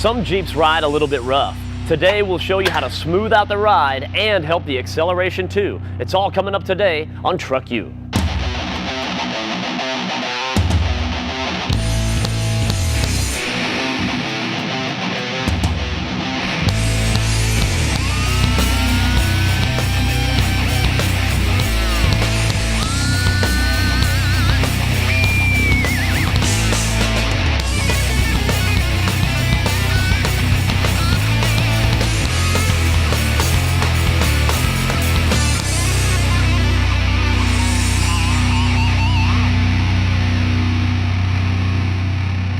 Some Jeeps ride a little bit rough. Today we'll show you how to smooth out the ride and help the acceleration too. It's all coming up today on TruckU.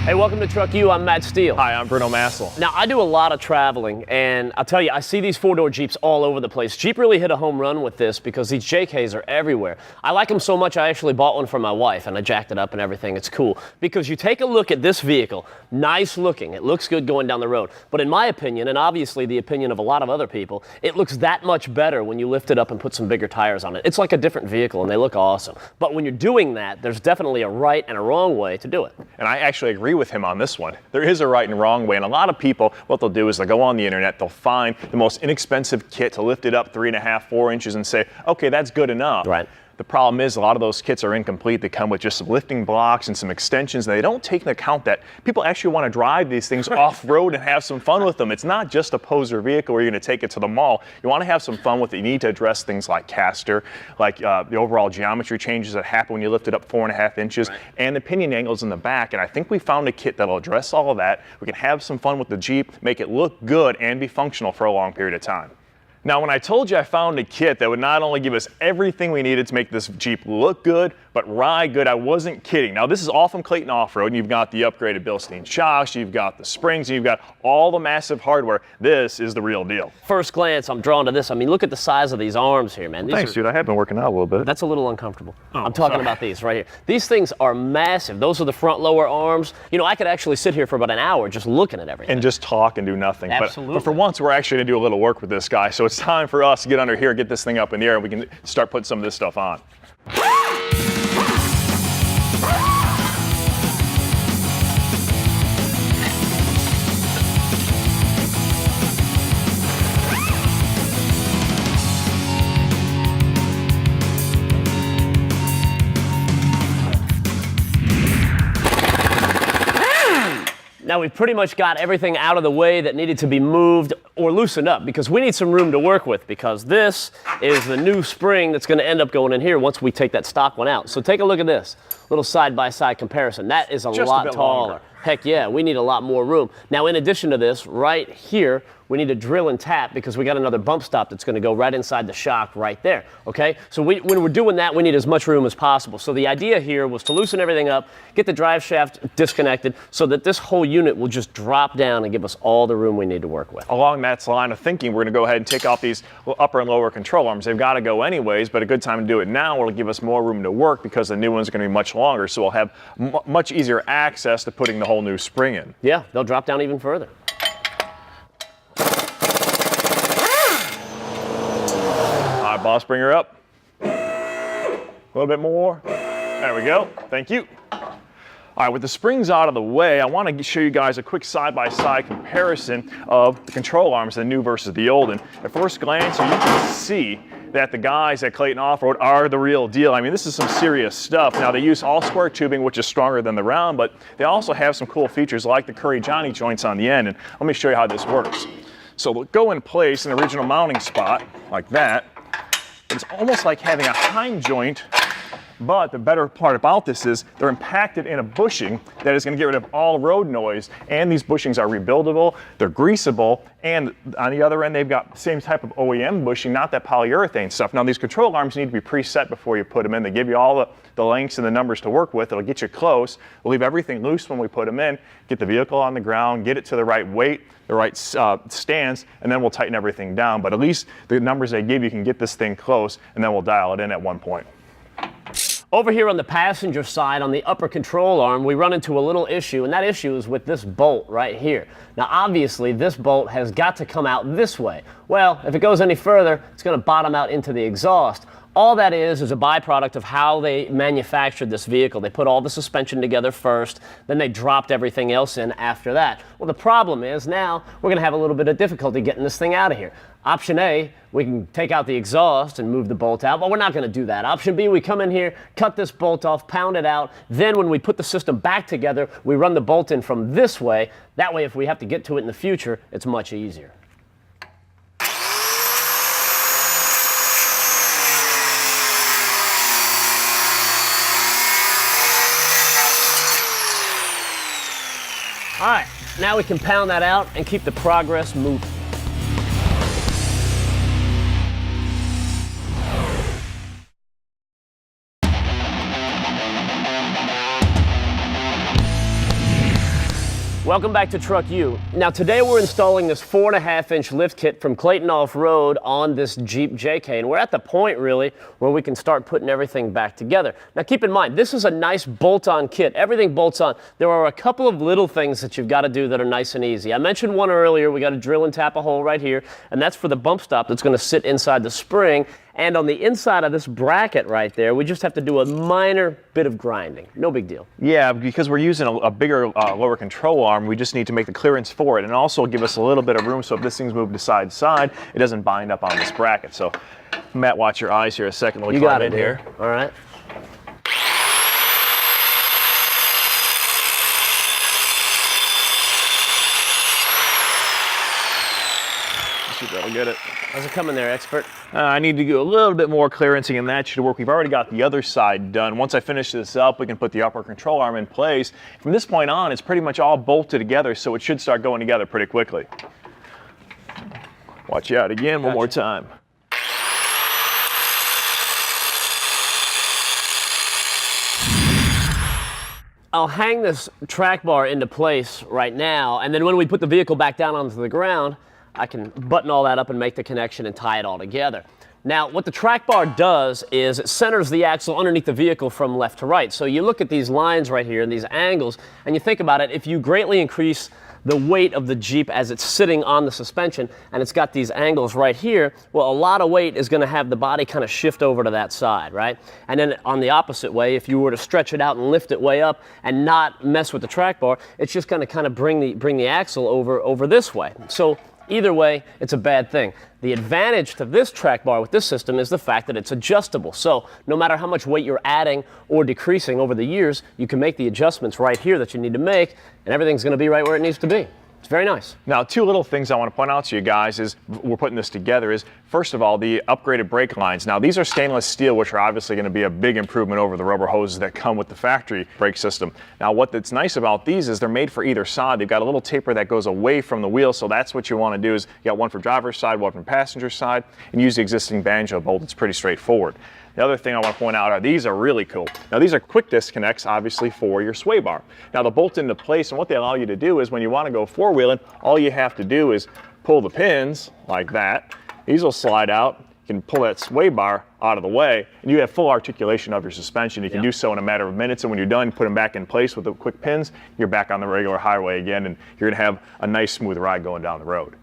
Hey, welcome to TruckU. I'm Steele. Hi, I'm Bruno Massel. Now, I do a lot of traveling, and I'll tell you, I see these four-door Jeeps all over the place. Jeep really hit a home run with this because these JKs are everywhere. I like them so much, I actually bought one for my wife, and I jacked it up and everything. It's cool because you take a look at this vehicle, nice looking. It looks good going down the road. But in my opinion, and obviously the opinion of a lot of other people, it looks that much better when you lift it up and put some bigger tires on it. It's like a different vehicle, and they look awesome. But when you're doing that, there's definitely a right and a wrong way to do it. And I actually agree with him on this one. There is a right and wrong way, and a lot of people, what they'll do is they'll go on the internet, they'll find the most inexpensive kit to lift it up 3.5, 4 inches and say, okay, that's good enough. Right. The problem is a lot of those kits are incomplete. They come with just some lifting blocks and some extensions, and they don't take into account that people actually want to drive these things off-road and have some fun with them. It's not just a poser vehicle where you're going to take it to the mall. You want to have some fun with it. You need to address things like caster, like the overall geometry changes that happen when you lift it up 4.5 inches, right, and the pinion angles in the back. And I think we found a kit that'll address all of that. We can have some fun with the Jeep, make it look good, and be functional for a long period of time. Now, when I told you I found a kit that would not only give us everything we needed to make this Jeep look good, but ride good, I wasn't kidding. Now, this is all from Clayton Off-Road, and you've got the upgraded Bilstein shocks, you've got the springs, and you've got all the massive hardware. This is the real deal. First glance, I'm drawn to this. I mean, look at the size of these arms here, man. Thanks, dude. I have been working out a little bit. That's a little uncomfortable. I'm talking about these right here. These things are massive. Those are the front lower arms. You know, I could actually sit here for about an hour just looking at everything. And just talk and do nothing. Absolutely. But for once, we're actually going to do a little work with this guy. So it's time for us to get under here, get this thing up in the air, and we can start putting some of this stuff on. Now we've pretty much got everything out of the way that needed to be moved or loosened up because we need some room to work with because this is the new spring that's going to end up going in here once we take that stock one out. So take a look at this little side-by-side comparison. That is a lot taller. Heck yeah, we need a lot more room. Now in addition to this, right here, we need to drill and tap because we got another bump stop that's going to go right inside the shock right there, okay? So when we're doing that, we need as much room as possible. So the idea here was to loosen everything up, get the drive shaft disconnected so that this whole unit will just drop down and give us all the room we need to work with. Along that line of thinking, we're going to go ahead and take off these upper and lower control arms. They've got to go anyways, but a good time to do it now will give us more room to work because the new one's going to be much longer, so we'll have much easier access to putting the whole new spring in. Yeah, they'll drop down even further. All right, boss, bring her up. A little bit more. There we go. Thank you. All right, with the springs out of the way, I want to show you guys a quick side-by-side comparison of the control arms, the new versus the old. And at first glance, you can see that the guys at Clayton Off-Road are the real deal. I mean, this is some serious stuff. Now, they use all square tubing, which is stronger than the round, but they also have some cool features like the Curry Johnny joints on the end. And let me show you how this works. So we'll go in place in the original mounting spot like that. It's almost like having a hind joint, but the better part about this is they're impacted in a bushing that is going to get rid of all road noise, and these bushings are rebuildable, they're greasable, and on the other end they've got the same type of OEM bushing, not that polyurethane stuff. Now these control arms need to be preset before you put them in. They give you all the lengths and the numbers to work with. It'll get you close. We'll leave everything loose when we put them in, get the vehicle on the ground, get it to the right weight, the right stance, and then we'll tighten everything down. But at least the numbers they give you can get this thing close, and then we'll dial it in at one point. Over here on the passenger side, on the upper control arm, we run into a little issue, and that issue is with this bolt right here. Now, obviously, this bolt has got to come out this way. Well, if it goes any further, it's going to bottom out into the exhaust. All that is a byproduct of how they manufactured this vehicle. They put all the suspension together first, then they dropped everything else in after that. Well, the problem is now we're going to have a little bit of difficulty getting this thing out of here. Option A, we can take out the exhaust and move the bolt out, but we're not going to do that. Option B, we come in here, cut this bolt off, pound it out. Then when we put the system back together, we run the bolt in from this way. That way, if we have to get to it in the future, it's much easier. All right, now we can pound that out and keep the progress moving. Welcome back to TruckU. Now today we're installing this 4.5-inch lift kit from Clayton Off-Road on this Jeep JK, and we're at the point really where we can start putting everything back together. Now keep in mind, this is a nice bolt-on kit. Everything bolts on. There are a couple of little things that you've got to do that are nice and easy. I mentioned one earlier. We got to drill and tap a hole right here, and that's for the bump stop that's going to sit inside the spring. And on the inside of this bracket right there, we just have to do a minor bit of grinding. No big deal. Yeah, because we're using a bigger lower control arm, we just need to make the clearance for it and also give us a little bit of room so if this thing's moved to side to side, it doesn't bind up on this bracket. So, Matt, watch your eyes here a second while we climb in here. All right. See if that'll get it. How's it coming there, expert? I need to do a little bit more clearancing and that should work. We've already got the other side done. Once I finish this up, we can put the upper control arm in place. From this point on, it's pretty much all bolted together, so it should start going together pretty quickly. Watch out again, one more time. I'll hang this track bar into place right now, and then when we put the vehicle back down onto the ground, I can button all that up and make the connection and tie it all together. Now, what the track bar does is it centers the axle underneath the vehicle from left to right. So you look at these lines right here and these angles, and you think about it, if you greatly increase the weight of the Jeep as it's sitting on the suspension, and it's got these angles right here, well, a lot of weight is going to have the body kind of shift over to that side, right? And then on the opposite way, if you were to stretch it out and lift it way up and not mess with the track bar, it's just going to kind of bring the axle over this way. So either way, it's a bad thing. The advantage to this track bar with this system is the fact that it's adjustable. So no matter how much weight you're adding or decreasing over the years, you can make the adjustments right here that you need to make, and everything's going to be right where it needs to be. It's very nice. Now, two little things I want to point out to you guys as we're putting this together is, first of all, the upgraded brake lines. Now, these are stainless steel, which are obviously going to be a big improvement over the rubber hoses that come with the factory brake system. Now, what's nice about these is they're made for either side. They've got a little taper that goes away from the wheel, so that's what you want to do is you got one for driver's side, one for passenger side, and use the existing banjo bolt. It's pretty straightforward. The other thing I want to point out are these are really cool. Now these are quick disconnects, obviously, for your sway bar. Now they'll bolt into place, and what they allow you to do is when you want to go four-wheeling, all you have to do is pull the pins like that. These will slide out. You can pull that sway bar out of the way, and you have full articulation of your suspension. You can do so in a matter of minutes, and when you're done, put them back in place with the quick pins, you're back on the regular highway again, and you're going to have a nice smooth ride going down the road.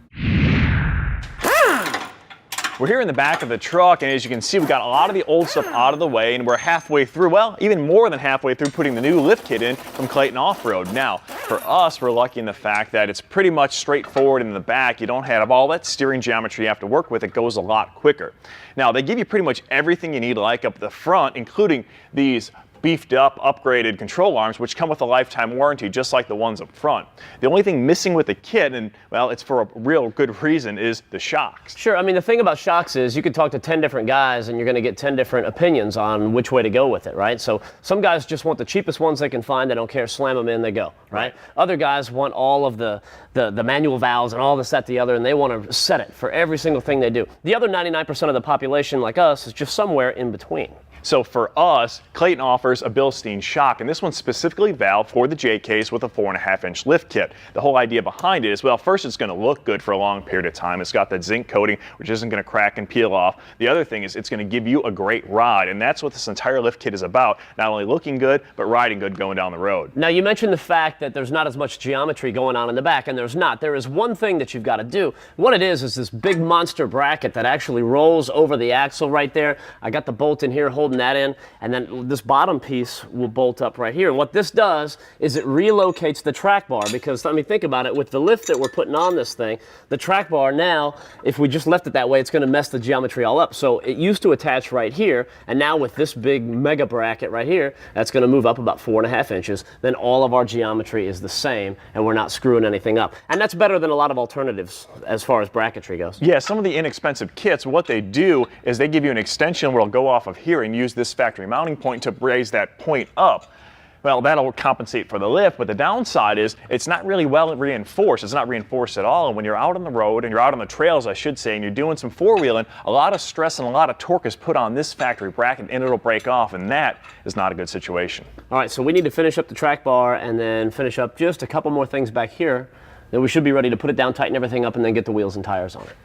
We're here in the back of the truck, and as you can see, we got a lot of the old stuff out of the way, and we're halfway through, well, even more than halfway through putting the new lift kit in from Clayton Off-Road. Now, for us, we're lucky in the fact that it's pretty much straightforward in the back. You don't have all that steering geometry you have to work with. It goes a lot quicker. Now, they give you pretty much everything you need, like up the front, including these beefed up, upgraded control arms, which come with a lifetime warranty, just like the ones up front. The only thing missing with the kit, and well, it's for a real good reason, is the shocks. Sure, I mean, the thing about shocks is you could talk to 10 different guys and you're going to get 10 different opinions on which way to go with it, right? So some guys just want the cheapest ones they can find. They don't care, slam them in, they go, right? Other guys want all of the manual valves and all this, that, the other, and they want to set it for every single thing they do. The other 99% of the population, like us, is just somewhere in between. So for us, Clayton offers a Bilstein shock, and this one's specifically valved for the J case with a 4.5-inch lift kit. The whole idea behind it is, well, first it's going to look good for a long period of time. It's got that zinc coating, which isn't going to crack and peel off. The other thing is it's going to give you a great ride, and that's what this entire lift kit is about. Not only looking good, but riding good going down the road. Now, you mentioned the fact that there's not as much geometry going on in the back, and there's not. There is one thing that you've got to do. What it is this big monster bracket that actually rolls over the axle right there. I got the bolt in here holding that in, and then this bottom piece will bolt up right here. What this does is it relocates the track bar, because let me think about it, with the lift that we're putting on this thing, the track bar now, if we just left it that way, it's going to mess the geometry all up. So it used to attach right here, and now with this big mega bracket right here, that's going to move up about 4.5 inches. Then all of our geometry is the same, and we're not screwing anything up. And that's better than a lot of alternatives as far as bracketry goes. Yeah, some of the inexpensive kits, what they do is they give you an extension where it'll go off of here and use this factory mounting point to raise that point up. Well, that'll compensate for the lift, but the downside is it's not really well reinforced. It's not reinforced at all. And when you're out on the road, and you're out on the trails, I should say, and you're doing some four-wheeling, a lot of stress and a lot of torque is put on this factory bracket, and it'll break off, and that is not a good situation. All right, so we need to finish up the track bar and then finish up just a couple more things back here. Then we should be ready to put it down, tighten everything up, and then get the wheels and tires on it.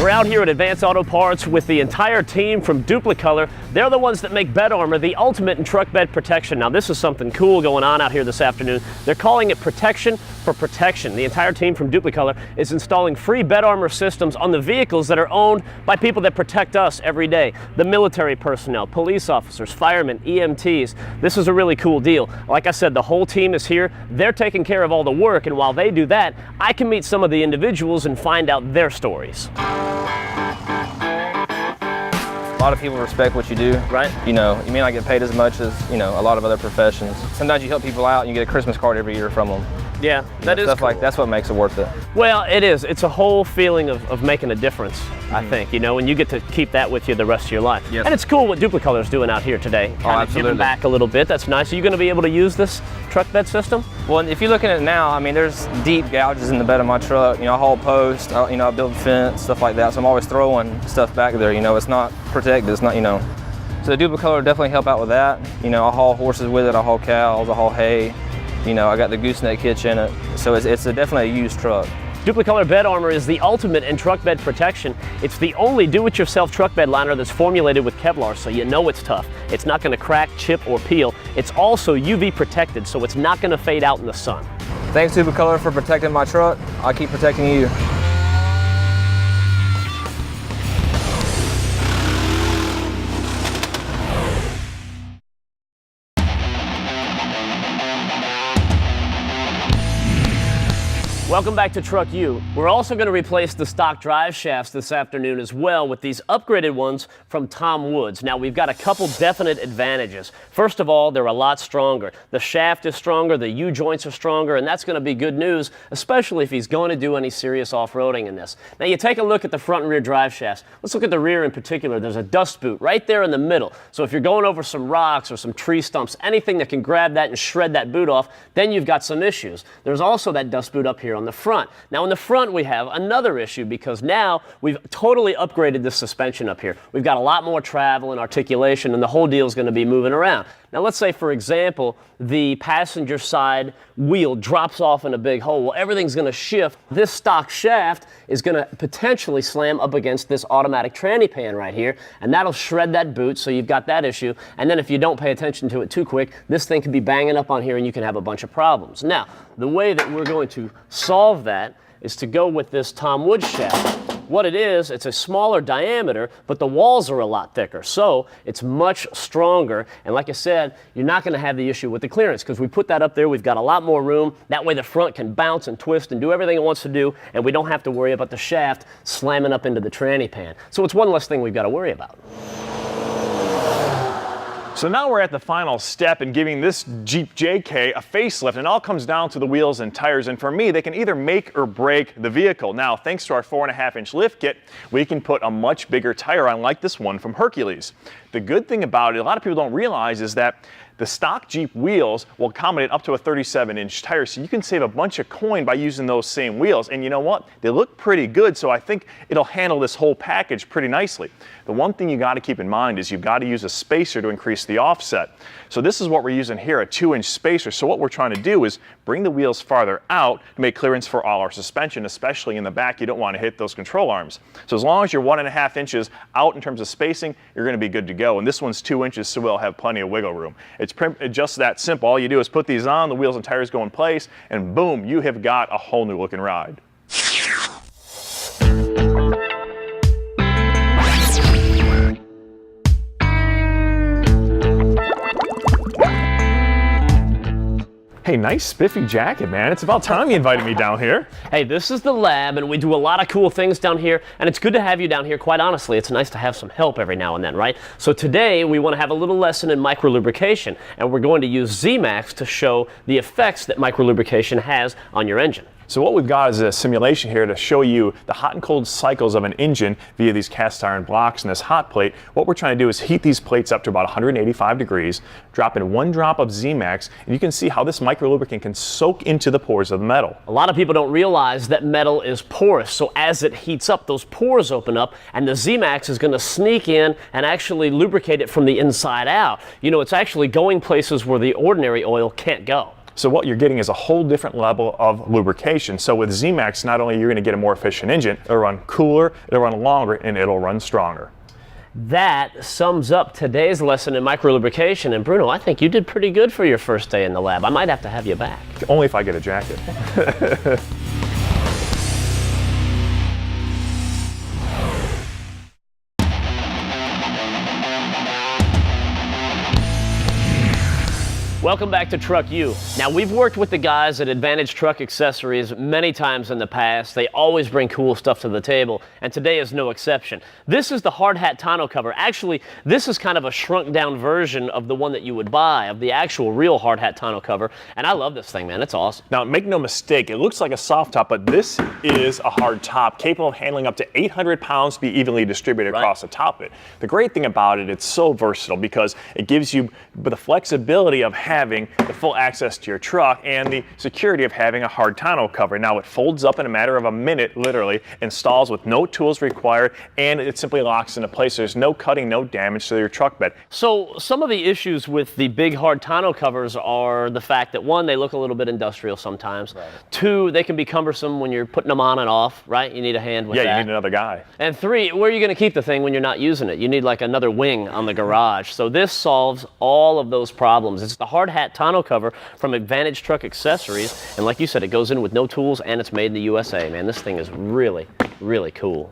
We're out here at Advanced Auto Parts with the entire team from Duplicolor. They're the ones that make bed armor, the ultimate in truck bed protection. Now, this is something cool going on out here this afternoon. They're calling it protection for protection. The entire team from Duplicolor is installing free bed armor systems on the vehicles that are owned by people that protect us every day. The military personnel, police officers, firemen, EMTs. This is a really cool deal. Like I said, the whole team is here. They're taking care of all the work, and while they do that, I can meet some of the individuals and find out their stories. A lot of people respect what you do. Right. You know, you may not get paid as much as, you know, a lot of other professions. Sometimes you help people out and you get a Christmas card every year from them. Yeah, that is stuff cool. Like that's what makes it worth it. Well, it is. It's a whole feeling of making a difference, I think, you know, and you get to keep that with you the rest of your life. Yes. And it's cool what Duplicolor's doing out here today. Kind of giving back a little bit. That's nice. Are you going to be able to use this truck bed system? Well, if you're looking at it now, I mean, there's deep gouges in the bed of my truck. You know, I haul post, you know, I build fence, stuff like that. So I'm always throwing stuff back there. You know, it's not protected. It's not, you know. So the Duplicolor definitely help out with that. You know, I haul horses with it. I haul cows. I haul hay. You know, I got the gooseneck hitch in it. So it's definitely a used truck. Duplicolor bed armor is the ultimate in truck bed protection. It's the only do-it-yourself truck bed liner that's formulated with Kevlar, so you know it's tough. It's not going to crack, chip, or peel. It's also UV protected, so it's not going to fade out in the sun. Thanks Duplicolor for protecting my truck. I'll keep protecting you. Welcome back to TruckU. We're also going to replace the stock drive shafts this afternoon as well with these upgraded ones from Tom Woods. Now, we've got a couple definite advantages. First of all, they're a lot stronger. The shaft is stronger, the U-joints are stronger, and that's going to be good news, especially if he's going to do any serious off-roading in this. Now, you take a look at the front and rear drive shafts. Let's look at the rear in particular. There's a dust boot right there in the middle. So if you're going over some rocks or some tree stumps, anything that can grab that and shred that boot off, then you've got some issues. There's also that dust boot up here on the front. Now in the front we have another issue because now we've totally upgraded the suspension up here. We've got a lot more travel and articulation, and the whole deal is going to be moving around. Now let's say, for example, the passenger side wheel drops off in a big hole. Well, everything's going to shift. This stock shaft is going to potentially slam up against this automatic tranny pan right here, and that'll shred that boot, so you've got that issue. And then if you don't pay attention to it too quick, this thing can be banging up on here and you can have a bunch of problems. Now, the way that we're going to solve that is to go with this Tom Woods shaft. What it is, it's a smaller diameter, but the walls are a lot thicker, so it's much stronger. And like I said, you're not going to have the issue with the clearance because we put that up there. We've got a lot more room. That way the front can bounce and twist and do everything it wants to do, and we don't have to worry about the shaft slamming up into the tranny pan. So it's one less thing we've got to worry about. So now we're at the final step in giving this Jeep JK a facelift, and it all comes down to the wheels and tires. And for me, they can either make or break the vehicle. Now, thanks to our 4.5-inch lift kit, we can put a much bigger tire on, like this one from Hercules. The good thing about it, a lot of people don't realize, is that The stock Jeep wheels will accommodate up to a 37-inch tire, so you can save a bunch of coin by using those same wheels. And you know what? They look pretty good, so I think it'll handle this whole package pretty nicely. The one thing you got to keep in mind is you've got to use a spacer to increase the offset. So this is what we're using here, a 2-inch spacer. So what we're trying to do is bring the wheels farther out to make clearance for all our suspension, especially in the back. You don't want to hit those control arms. So as long as you're 1.5 inches out in terms of spacing, you're going to be good to go. And this one's 2 inches, so we'll have plenty of wiggle room. It's just that simple. All you do is put these on, the wheels and tires go in place, and boom, you have got a whole new looking ride. Hey, nice spiffy jacket, man. It's about time you invited me down here. Hey, this is the lab, and we do a lot of cool things down here, and it's good to have you down here. Quite honestly, it's nice to have some help every now and then, right? So today, we want to have a little lesson in microlubrication, and we're going to use Z-Max to show the effects that microlubrication has on your engine. So what we've got is a simulation here to show you the hot and cold cycles of an engine via these cast iron blocks and this hot plate. What we're trying to do is heat these plates up to about 185 degrees, drop in 1 drop of Z-Max, and you can see how this microlubricant can soak into the pores of the metal. A lot of people don't realize that metal is porous, so as it heats up, those pores open up, and the Z-Max is going to sneak in and actually lubricate it from the inside out. You know, it's actually going places where the ordinary oil can't go. So what you're getting is a whole different level of lubrication. So with Z-Max, not only are you going to get a more efficient engine, it'll run cooler, it'll run longer, and it'll run stronger. That sums up today's lesson in microlubrication. And Bruno, I think you did pretty good for your first day in the lab. I might have to have you back. Only if I get a jacket. Welcome back to TruckU. Now, we've worked with the guys at Advantage Truck Accessories many times in the past. They always bring cool stuff to the table, and today is no exception. This is the hard hat tonneau cover. Actually, this is kind of a shrunk down version of the one that you would buy, of the actual real hard hat tonneau cover, and I love this thing, man. It's awesome. Now, make no mistake, it looks like a soft top, but this is a hard top, capable of handling up to 800 pounds to be evenly distributed across the top of it. The great thing about it, it's so versatile because it gives you the flexibility of having the full access to your truck and the security of having a hard tonneau cover. Now it folds up in a matter of a minute, literally, installs with no tools required, and it simply locks into place. There's no cutting, no damage to your truck bed. So some of the issues with the big hard tonneau covers are the fact that, one, they look a little bit industrial sometimes. Right. Two, they can be cumbersome when you're putting them on and off, right? You need a hand with that. Yeah, you need another guy. And three, where are you going to keep the thing when you're not using it? You need like another wing on the garage. So this solves all of those problems. It's the hard hat tonneau cover from Advantage Truck Accessories, and like you said, it goes in with no tools and it's made in the USA, man. This thing is really, really cool.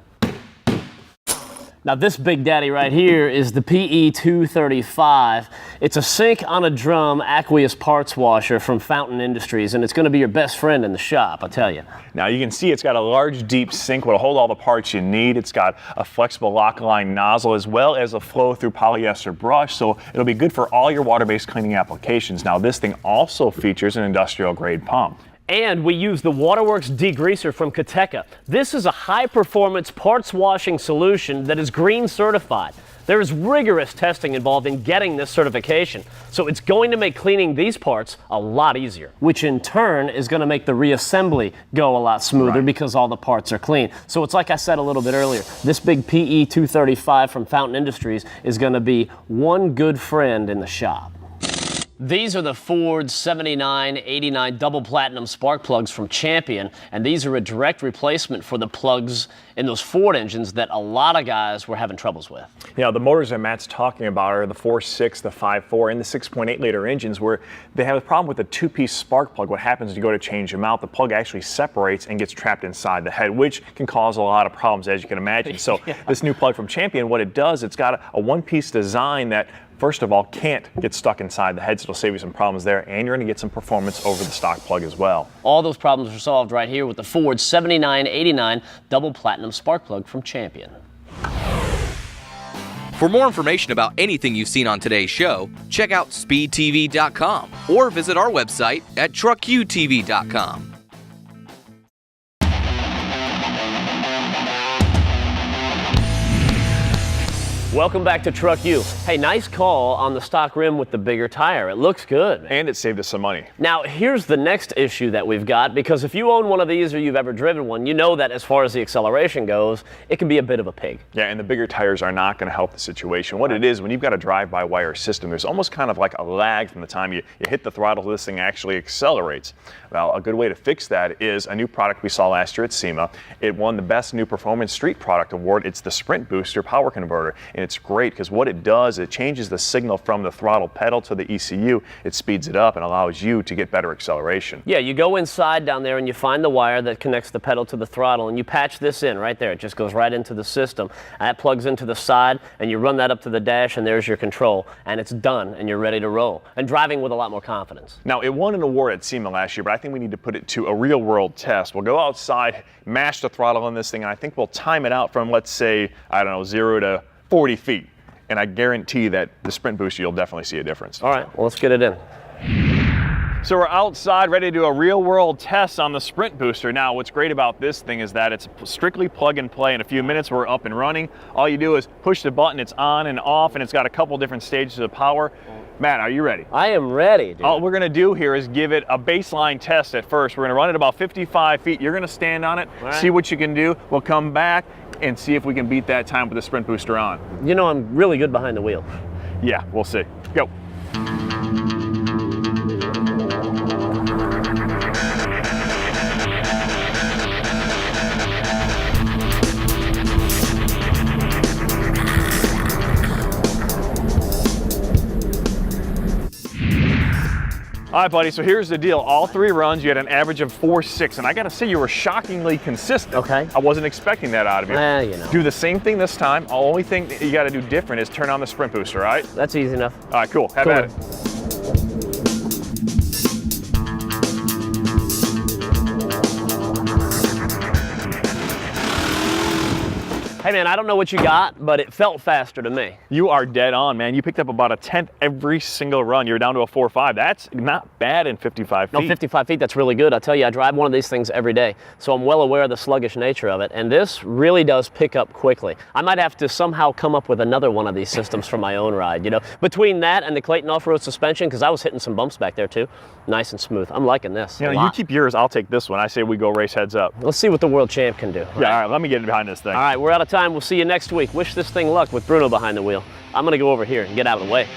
Now this big daddy right here is the PE235. It's a sink on a drum aqueous parts washer from Fountain Industries, and it's going to be your best friend in the shop, I tell you. Now you can see it's got a large deep sink that'll hold all the parts you need. It's got a flexible lock line nozzle as well as a flow through polyester brush, so it'll be good for all your water-based cleaning applications. Now this thing also features an industrial grade pump. And we use the Waterworks degreaser from Kateca. This is a high-performance parts washing solution that is green certified. There is rigorous testing involved in getting this certification, so it's going to make cleaning these parts a lot easier, which in turn is going to make the reassembly go a lot smoother because all the parts are clean. So it's like I said a little bit earlier, this big PE235 from Fountain Industries is going to be one good friend in the shop. These are the Ford 7989 double platinum spark plugs from Champion, and these are a direct replacement for the plugs in those Ford engines that a lot of guys were having troubles with. You know, the motors that Matt's talking about are the 4.6, the 5.4, and the 6.8 liter engines, where they have a problem with the two-piece spark plug. What happens is you go to change them out, the plug actually separates and gets trapped inside the head, which can cause a lot of problems, as you can imagine. So this new plug from Champion, what it does, it's got a one-piece design that, first of all, can't get stuck inside the head, so it'll save you some problems there, and you're going to get some performance over the stock plug as well. All those problems are solved right here with the Ford 7989 double platinum spark plug from Champion. For more information about anything you've seen on today's show, check out speedtv.com or visit our website at truckutv.com. Welcome back to TruckU. Hey, nice call on the stock rim with the bigger tire. It looks good, man. And it saved us some money. Now, here's the next issue that we've got, because if you own one of these or you've ever driven one, you know that as far as the acceleration goes, it can be a bit of a pig. Yeah, and the bigger tires are not going to help the situation. What it is, when you've got a drive-by-wire system, there's almost kind of like a lag from the time you hit the throttle, this thing actually accelerates. Well, a good way to fix that is a new product we saw last year at SEMA. It won the Best New Performance Street Product Award. It's the Sprint Booster Power Converter, and it's great because what it does, it changes the signal from the throttle pedal to the ECU. It speeds it up and allows you to get better acceleration. Yeah, you go inside down there and you find the wire that connects the pedal to the throttle, and you patch this in right there. It just goes right into the system. That plugs into the side, and you run that up to the dash, and there's your control, and it's done, and you're ready to roll, and driving with a lot more confidence. Now, it won an award at SEMA last year, but I think we need to put it to a real-world test. We'll go outside, mash the throttle on this thing, and I think we'll time it out from, let's say, I don't know, 0 to 40 feet. And I guarantee that the Sprint Booster, you'll definitely see a difference. All right, well, let's get it in. So we're outside ready to do a real-world test on the Sprint Booster. Now, what's great about this thing is that it's strictly plug and play. In a few minutes, we're up and running. All you do is push the button, it's on and off, and it's got a couple different stages of power. Matt, are you ready? I am ready, dude. All we're gonna do here is give it a baseline test at first. We're gonna run it about 55 feet. You're gonna stand on it, see what you can do. We'll come back and see if we can beat that time with the Sprint Booster on. You know I'm really good behind the wheel. Yeah, we'll see. Go. All right, buddy, so here's the deal. All 3 runs, you had an average of 4.6, and I gotta say you were shockingly consistent. Okay. I wasn't expecting that out of you. You know. Do the same thing this time. The only thing that you gotta do different is turn on the Sprint Booster, all right? That's easy enough. All right, cool, have at it. Hey man, I don't know what you got, but it felt faster to me. You are dead on, man. You picked up about a 1/10 every single run. You're down to a 4.5. That's not bad in 55 feet. No, 55 feet, that's really good. I tell you, I drive one of these things every day, so I'm well aware of the sluggish nature of it, and this really does pick up quickly. I might have to somehow come up with another one of these systems for my own ride, you know? Between that and the Clayton off-road suspension, because I was hitting some bumps back there too, nice and smooth. I'm liking this a You know, lot. you keep yours, I'll take this one. I say we go race heads up. Let's see what the world champ can do. Yeah, all right, let me get behind this thing. All right, we're out of time. We'll see you next week. Wish this thing luck with Bruno behind the wheel. I'm gonna go over here and get out of the way.